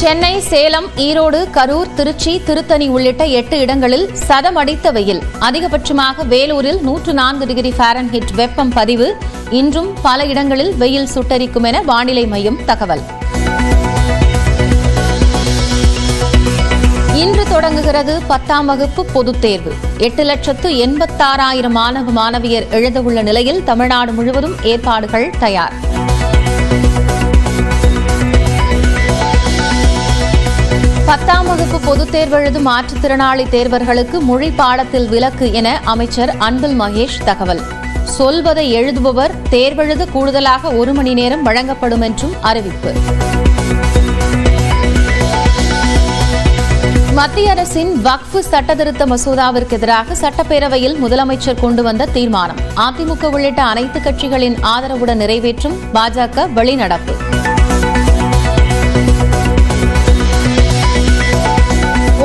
சென்னை, சேலம், ஈரோடு, கரூர், திருச்சி, திருத்தணி உள்ளிட்ட 8 இடங்களில் சதமடித்த வெயில். அதிகபட்சமாக வேலூரில் 104 டிகிரி ஃபாரன்ஹீட் வெப்பம் பதிவு. இன்றும் பல இடங்களில் வெயில் சுட்டரிக்கும் என வானிலை மையம் தகவல். இன்று தொடங்குகிறது 10ஆம் வகுப்பு பொதுத் தேர்வு. 8,86,000 மாணவ மாணவியர் எழுதவுள்ள நிலையில் தமிழ்நாடு முழுவதும் ஏற்பாடுகள் தயார். பத்தாம் வகுப்பு பொதுத் தேர்வு எழுதும் மாற்றுத்திறனாளி தேர்வர்களுக்கு மொழி பாடத்தில் விலக்கு என அமைச்சர் அன்பில் மகேஷ் தகவல். சொல்வதை எழுதுபவர் தேர்வெழுத கூடுதலாக 1 மணி நேரம் வழங்கப்படும் என்றும் அறிவிப்பு. மத்திய அரசின் வக்ஃப் சட்டத்திருத்த மசோதாவிற்கு எதிராக சட்டப்பேரவையில் முதலமைச்சர் கொண்டு வந்த தீர்மானம் அதிமுக உள்ளிட்ட அனைத்து கட்சிகளின் ஆதரவுடன் நிறைவேற்றும் பாஜக வெளிநடப்பு.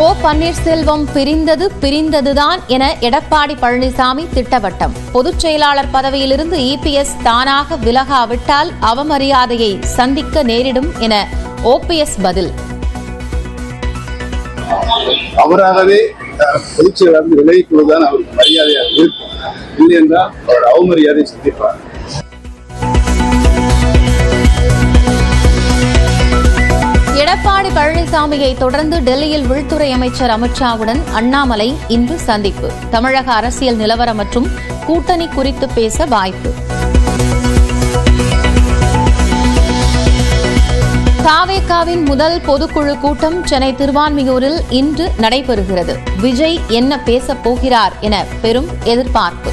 ஓ பன்னீர்செல்வம் பிரிந்ததுதான் என எடப்பாடி பழனிசாமி திட்டவட்டம். பொதுச் செயலாளர் பதவியிலிருந்து இபிஎஸ் தானாக விலகாவிட்டால் அவமரியாதையை சந்திக்க நேரிடும் என ஓபிஎஸ் பதில். அவராகவே பொதுச் செயலாளர் விலகிக் கொள்வதுதான் அவருக்கு மரியாதையாக இருக்கும். இல்லை என்றால் அவர் அவமரியாதை சந்திப்பார். எடப்பாடி பழனிசாமியை தொடர்ந்து டெல்லியில் உள்துறை அமைச்சர் அமித்ஷாவுடன் அண்ணாமலை இன்று சந்திப்பு. தமிழக அரசியல் நிலவரம் மற்றும் கூட்டணி குறித்து பேச வாய்ப்பு. தாவேகாவின் முதல் பொதுக்குழு கூட்டம் சென்னை திருவான்மியூரில் இன்று நடைபெறுகிறது. விஜய் என்ன பேசப் போகிறார் என பெரும் எதிர்பார்ப்பு.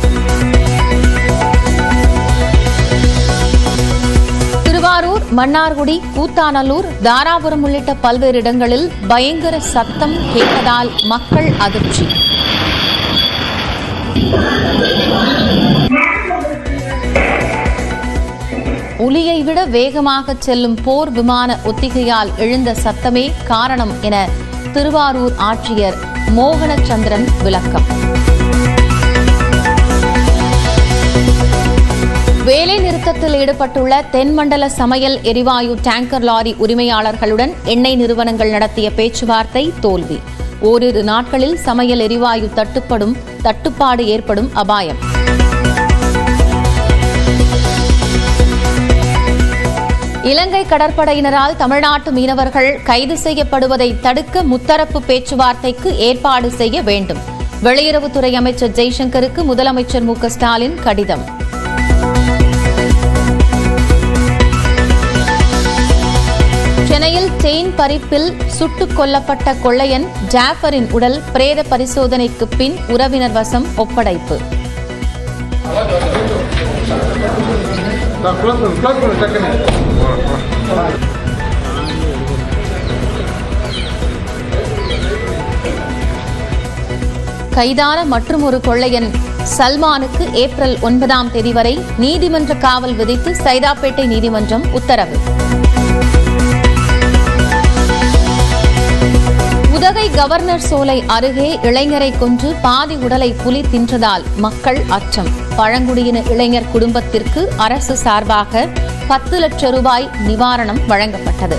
திருவாரூர், மன்னார்குடி, கூத்தாநல்லூர், தாராபுரம் உள்ளிட்ட பல்வேறு இடங்களில் பயங்கர சத்தம் கேட்டதால் மக்கள் அதிர்ச்சி. ஒலியை விட வேகமாக செல்லும் போர் விமான ஒத்திகையால் எழுந்த சத்தமே காரணம் என திருவாரூர் ஆட்சியர் மோகனச்சந்திரன் விளக்கம். வேலை நிறுத்தத்தில் ஈடுபட்டுள்ள தென்மண்டல சமையல் எரிவாயு டேங்கர் லாரி உரிமையாளர்களுடன் எண்ணெய் நிறுவனங்கள் நடத்திய பேச்சுவார்த்தை தோல்வி. ஓரிரு நாட்களில் சமையல் எரிவாயு தட்டுப்பாடு ஏற்படும் அபாயம். இலங்கை கடற்படையினரால் தமிழ்நாட்டு மீனவர்கள் கைது செய்யப்படுவதை தடுக்க முத்தரப்பு பேச்சுவார்த்தைக்கு ஏற்பாடு செய்ய வேண்டும். வெளியுறவுத்துறை அமைச்சர் ஜெய்சங்கருக்கு முதலமைச்சர் மு.க. ஸ்டாலின் கடிதம். சென்னையில் செயின் பறிப்பில் சுட்டுக் கொல்லப்பட்ட கொள்ளையன் ஜாஃபரின் உடல் பிரேத பரிசோதனைக்கு பின் உறவினர் வசம் ஒப்படைப்பு. கைதான மற்றுமொரு கொள்ளையன் சல்மானுக்கு ஏப்ரல் 9ஆம் தேதி வரை நீதிமன்ற காவல் விதித்து சைதாப்பேட்டை நீதிமன்றம் உத்தரவு. உதகை கவர்னர் சோலை அருகே இளைஞரை கொன்று பாதி உடலை புலி தின்றதால் மக்கள் அச்சம். பழங்குடியின இளைஞர் குடும்பத்திற்கு அரசு சார்பாக 10 லட்சம் ரூபாய் நிவாரணம் வழங்கப்பட்டது.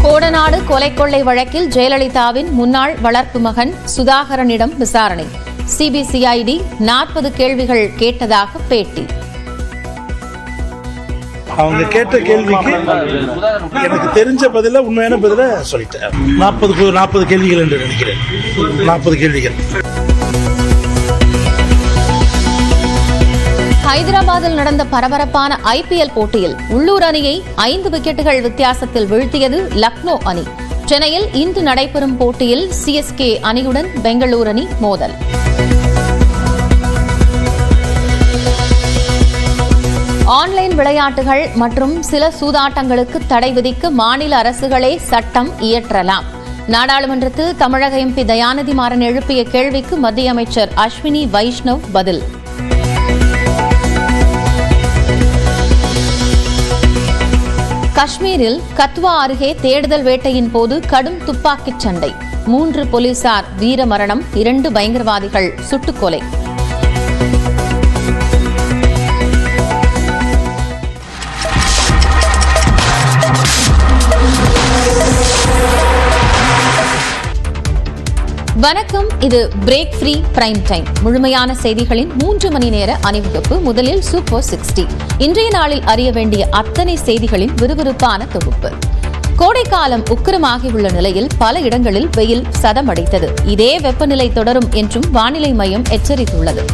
கோடநாடு கொலை கொள்ளை வழக்கில் ஜெயலலிதாவின் முன்னாள் வளர்ப்பு மகன் சுதாகரனிடம் விசாரணை. சிபிசிஐடி 40 கேள்விகள் கேட்டதாக பேட்டி. அவங்க கேட்ட கேள்விக்கு எனக்கு தெரிஞ்ச பதில உண்மையான பதில சொல்லிட்டேன். 40 கேள்விகள் என்று நினைக்கிறேன். 40 கேள்விகள். ஹைதராபாத்தில் நடந்த பரபரப்பான ஐபிஎல் போட்டியில் உள்ளூர் அணியை 5 விக்கெட்டுகள் வித்தியாசத்தில் வீழ்த்தியது லக்னோ அணி. சென்னையில் இன்று நடைபெறும் போட்டியில் சிஎஸ்கே அணியுடன் பெங்களூரு அணி மோதல். ஆன்லைன் விளையாட்டுகள் மற்றும் சில சூதாட்டங்களுக்கு தடை விதிக்க மாநில அரசுகளே சட்டம் இயற்றலாம். நாடாளுமன்றத்தில் தமிழக எம்பி தயாநிதி மாறன் எழுப்பிய கேள்விக்கு மத்திய அமைச்சர் அஸ்வினி வைஷ்ணவ் பதில். காஷ்மீரில் கத்வா அருகே தேடுதல் வேட்டையின் போது கடும் துப்பாக்கிச் சண்டை. 3 போலீசார் வீரமரணம், 2 பயங்கரவாதிகள் சுட்டுக்கொலை. வணக்கம், இது பிரேக் ஃப்ரீ பிரைம் டைம். முழுமையான செய்திகளின் 3 மணி நேர அணிவகுப்பு. முதலில் சூப்பர் 60. இன்றைய நாளில் அறிய வேண்டிய அத்தனை செய்திகளின் விறுவிறுப்பான தொகுப்பு. கோடைக்காலம் உக்கிரமாகியுள்ள நிலையில் பல இடங்களில் வெயில் சதமடைத்தது. இதே வெப்பநிலை தொடரும் என்றும் வானிலை மையம் எச்சரித்துள்ளது.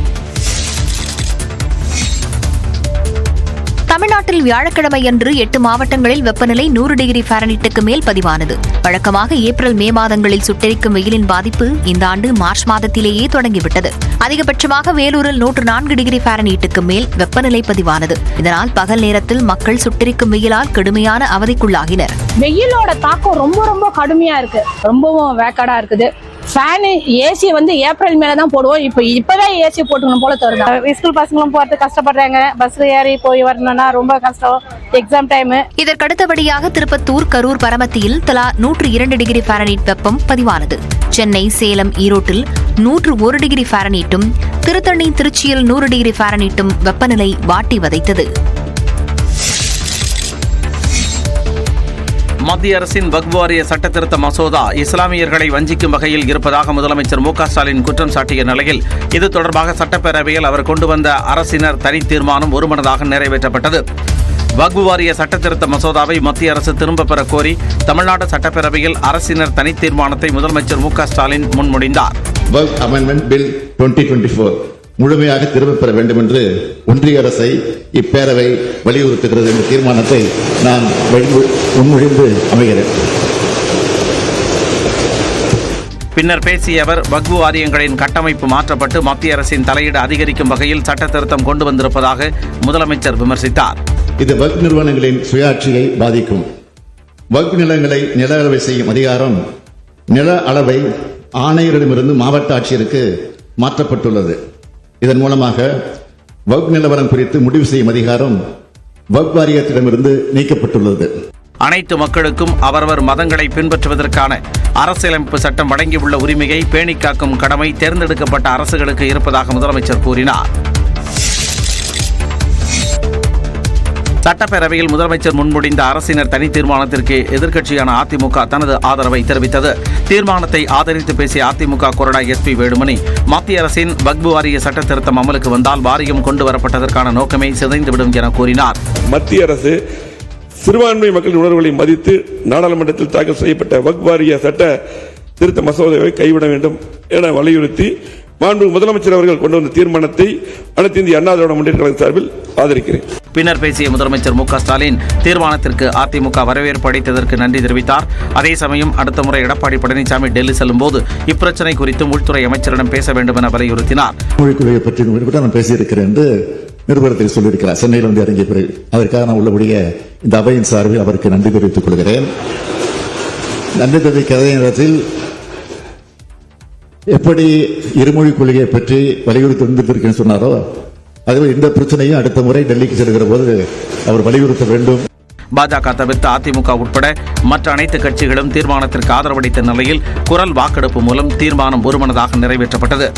தமிழ்நாட்டில் வியாழக்கிழமையன்று 8 மாவட்டங்களில் வெப்பநிலை 100 டிகிரி ஃபாரன்ஹீட்டுக்கு மேல் பதிவானது. வழக்கமாக ஏப்ரல் மே மாதங்களில் சுட்டெரிக்கும் வெயிலின் பாதிப்பு இந்த ஆண்டு மார்ச் மாதத்திலேயே தொடங்கிவிட்டது. அதிகபட்சமாக வேலூரில் 104 டிகிரி ஃபாரன்ஹீட்டுக்கு மேல் வெப்பநிலை பதிவானது. இதனால் பகல் நேரத்தில் மக்கள் சுட்டெரிக்கும் வெயிலால் கடுமையான அவதிக்குள்ளாகினர். வெயிலோட தாக்கம் ரொம்ப கடுமையா இருக்கு. ரொம்பவும் வேக்காடா இருக்குது. ஃபேனு ஏசி ஏப்ரல் மேல தான் போடுவோம். இப்பவே ஏசி போட்டுக்கணும் போல தருது. ஸ்கூல் பசங்களும் போறது கஷ்டப்படுறாங்க. பஸ்ல ஏறி போய் வரணும்னா ரொம்ப கஷ்டம். Exam time. இதற்கடுத்தபடியாக திருப்பத்தூர், கரூர், பரமத்தியில் தலா 102 டிகிரி ஃபாரன்ஹீட் வெப்பம் பதிவானது. சென்னை, சேலம், ஈரோட்டில் 101 டிகிரி ஃபாரன்ஹீட்டும், திருத்தணி, திருச்சியில் 100 டிகிரி ஃபாரன்ஹீட்டும் வெப்பநிலை வாட்டி வதைத்தது. மத்திய அரசின் வக்ஃப் வாரிய சட்டத்திருத்த மசோதா இஸ்லாமியர்களை வஞ்சிக்கும் வகையில் இருப்பதாக முதலமைச்சர் மு.க. ஸ்டாலின் குற்றம் சாட்டிய நிலையில் இது தொடர்பாக சட்டப்பேரவையில் அவர் கொண்டு வந்த அரசினர் தனி தீர்மானம் ஒருமனதாக நிறைவேற்றப்பட்டது. வக்ஃப் வாரிய சட்டத்திருத்த மசோதாவை மத்திய அரசு திரும்பப் பெற கோரி தமிழ்நாடு சட்டப்பேரவையில் அரசினர் தனி தீர்மானத்தை முதலமைச்சர் மு.க. ஸ்டாலின் முன்மொழிந்தார். வக்ஃப் அமெண்ட்மெண்ட் பில் 2024 முழுமையாக திரும்பப் பெற வேண்டும் என்று ஒன்றிய அரசை இப்பேரவை வலியுறுத்துகிறது என்ற தீர்மானத்தை நான் முன்மொழிந்து அமைகிறேன். பின்னர் பேசிய அவர் வக்ஃப் வாரியங்களின் கட்டமைப்பு மாற்றப்பட்டு மத்திய அரசின் தலையீடு அதிகரிக்கும் வகையில் சட்ட திருத்தம் கொண்டு வந்திருப்பதாக முதலமைச்சர் விமர்சித்தார். இது வக்ஃப் நிறுவனங்களின் சுயாட்சியை பாதிக்கும். வக்ஃப் நிலங்களை நில அளவை செய்யும் அதிகாரம் நில அளவை ஆணையரிடமிருந்து மாவட்ட ஆட்சியருக்கு மாற்றப்பட்டுள்ளது. இதன் மூலமாக வக்ஃப் நிலவரம் குறித்து முடிவு செய்யும் அதிகாரம் வக்ஃப் வாரியத்திடமிருந்து நீக்கப்பட்டுள்ளது. அனைத்து மக்களுக்கும் அவரவர் மதங்களை பின்பற்றுவதற்கான அரசியலமைப்பு சட்டம் வழங்கியுள்ள உரிமையை பேணிக்காக்கும் கடமை தேர்ந்தெடுக்கப்பட்ட அரசுகளுக்கு இருப்பதாக முதலமைச்சர் கூறினார். சட்டப்பேரவையில் முதலமைச்சர் முன்மொழிந்த அரசினர் தனி தீர்மானத்திற்கு எதிர்க்கட்சியான அதிமுக தனது ஆதரவை தெரிவித்தது. தீர்மானத்தை ஆதரித்து பேசிய அதிமுக கொறடா எஸ்.பி. வேலுமணி, மத்திய அரசின் வக்ஃப் வாரிய சட்ட திருத்தம் அமலுக்கு வந்தால் வாரியம் கொண்டு வரப்பட்டதற்கான நோக்கமே சிதைந்துவிடும் என கூறினார். மத்திய அரசு சிறுபான்மை மக்களின் உணர்வுகளை மதித்து நாடாளுமன்றத்தில் தாக்கல் செய்யப்பட்ட வக்ஃப் வாரிய சட்ட திருத்த மசோதாவை கைவிட வேண்டும் என வலியுறுத்தி மாண்பு முதலமைச்சர் அவர்கள் கொண்டு வந்த தீர்மானத்தை அனைத்து இந்திய அண்ணா திராவிட முன்னேற்ற கழகம் சார்பில் ஆதரிக்கிறேன். பின்னர் பேசிய முதலமைச்சர் மு.க. ஸ்டாலின் தீர்மானத்திற்கு அதிமுக வரவேற்பு அளித்ததற்கு நன்றி தெரிவித்தார். அதே சமயம் அடுத்த முறை எடப்பாடி பழனிசாமி டெல்லி செல்லும் போது இப்பிரச்சனை குறித்து உள்துறை அமைச்சரிடம் பேச வேண்டும் என வலியுறுத்தினார். மொழிக்குழுவை பற்றி நான் பேசியிருக்கிறேன் என்று நிருபரத்தில் சொல்லியிருக்கிறார். சென்னையில் இறங்கிய பிறகு அதற்காக நான் உள்ளபடியே இந்த அவையின் சார்பில் அவருக்கு நன்றி தெரிவித்துக் கொள்கிறேன். நன்றி தெரிவிக்க அதே நேரத்தில் எப்படி இருமொழி கொள்கையை பற்றி வலியுறுத்தி வந்திருக்கேன்னு சொன்னாரோ அதுவே இந்த பிரச்சனையும் அடுத்த முறை டெல்லிக்கு செல்கிற போது அவர் வலியுறுத்த வேண்டும். பாஜக தவிர்த்து அதிமுக உட்பட மற்ற அனைத்து கட்சிகளும் தீர்மானத்திற்கு ஆதரவளித்த நிலையில் குரல் வாக்கெடுப்பு மூலம் தீர்மானம் ஒருமனதாக நிறைவேற்றப்பட்டது.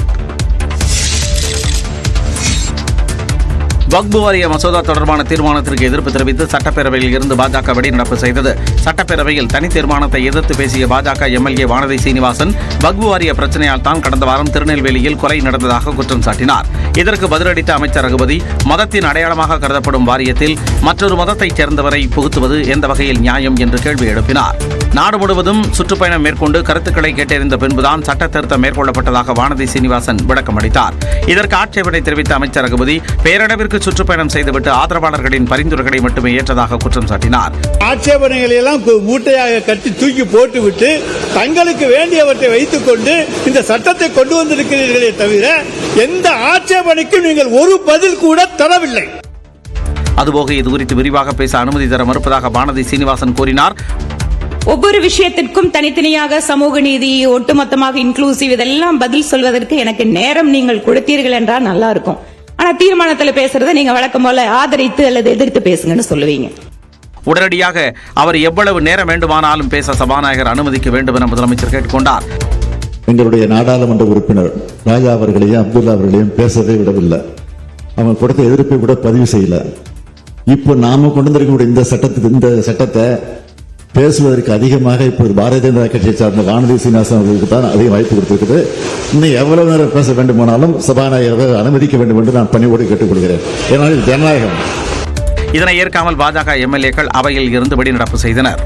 வக்ஃப் வாரிய மசோதா தொடர்பான தீர்மானத்திற்கு எதிர்ப்பு தெரிவித்து சட்டப்பேரவையில் இருந்து பாஜக வெளிநடப்பு செய்தது. சட்டப்பேரவையில் தனி தீர்மானத்தை எதிர்த்து பேசிய பாஜக எம்எல்ஏ வானதி சீனிவாசன் வக்ஃப் வாரிய பிரச்சனையால் தான் கடந்த வாரம் திருநெல்வேலியில் கொலை நடந்ததாக குற்றம் சாட்டினார். இதற்கு பதிலளித்த அமைச்சர் ரகுபதி, மதத்தின் அடையாளமாக கருதப்படும் வாரியத்தில் மற்றொரு மதத்தைச் சேர்ந்தவரை புகுத்துவது எந்த வகையில் நியாயம் என்று கேள்வி எழுப்பினார். நாடு முழுவதும் சுற்றுப்பயணம் மேற்கொண்டு கருத்துக்களை கேட்டறிந்த பின்புதான் சட்ட திருத்தம் மேற்கொள்ளப்பட்டதாக வானதி சீனிவாசன் விளக்கம் அளித்தார். இதற்கு ஆட்சேபனை தெரிவித்த அமைச்சர் ரகுபதி, பேரளவிற்கு சுற்றுப்பயணம் செய்துவிட்டு ஆதரவாளர்களின் பரிந்துரைகளை மட்டுமே ஏற்றதாக குற்றம் சாட்டினார். ஆட்சேபனைகளை எல்லாம் மூட்டையாக கட்டி தூக்கி போட்டுவிட்டு தங்களுக்கு வேண்டியவற்றை வைத்துக் கொண்டு இந்த சட்டத்தை கொண்டு வந்திருக்கிறீர்களே தவிர எந்த ஆட்சேபனைக்கும் நீங்கள் ஒரு பதில் கூட தரவில்லை. அதுபோக இது குறித்து விரிவாக பேச அனுமதி தர மறுப்பதாக வானதி சீனிவாசன் கூறினார். ஒவ்வொரு விஷயத்திற்கும் தனித்தனியாக சமூக நீதி, ஒட்டுமொத்தமாக இன்க்ளூசிவ் இதெல்லாம் பதில் சொல்வதற்கு எனக்கு நேரம் நீங்கள் கொடுத்தீர்கள் என்றால் நல்லா இருக்கும். ஆனா தீர்மானத்தில் பேசுறதை நீங்க வழக்கம் போல ஆதரித்து அல்லது எதிர்த்து பேசுங்கன்னு சொல்லுவீங்க. உடனடியாக அவர் எவ்வளவு நேரம் வேண்டுமானாலும் பேச சபாநாயகர் அனுமதிக்க வேண்டும் என முதலமைச்சர் கேட்டுக்கொண்டார். எங்களுடைய நாடாளுமன்ற உறுப்பினர் ராஜா அவர்களையும் அப்துல்லா அவர்களையும் பேசவே விடவில்லை. அவங்க கொடுத்த எதிர்ப்பை கூட பதிவு செய்யல. இப்போ நாம கொண்டு வந்திருக்கக்கூடிய இந்த சட்டத்தை பேசுவதற்கு அதிகமாக இப்போது பாரதிய ஜனதா கட்சியை சார்ந்த வானதி சீனிவாசன் அவர்களுக்கு தான் அதிக வாய்ப்பு கொடுத்திருக்கிறது. இன்னும் எவ்வளவு நேரம் பேச வேண்டுமானாலும் சபாநாயகர் அனுமதிக்க வேண்டும் என்று நான் பணியோடு கேட்டுக்கொள்கிறேன். ஏனால் இது ஜனநாயகம். இதனை ஏற்காமல் பாஜக எம்எல்ஏக்கள் அவையில் இருந்து வெளிநடப்பு செய்தனர்.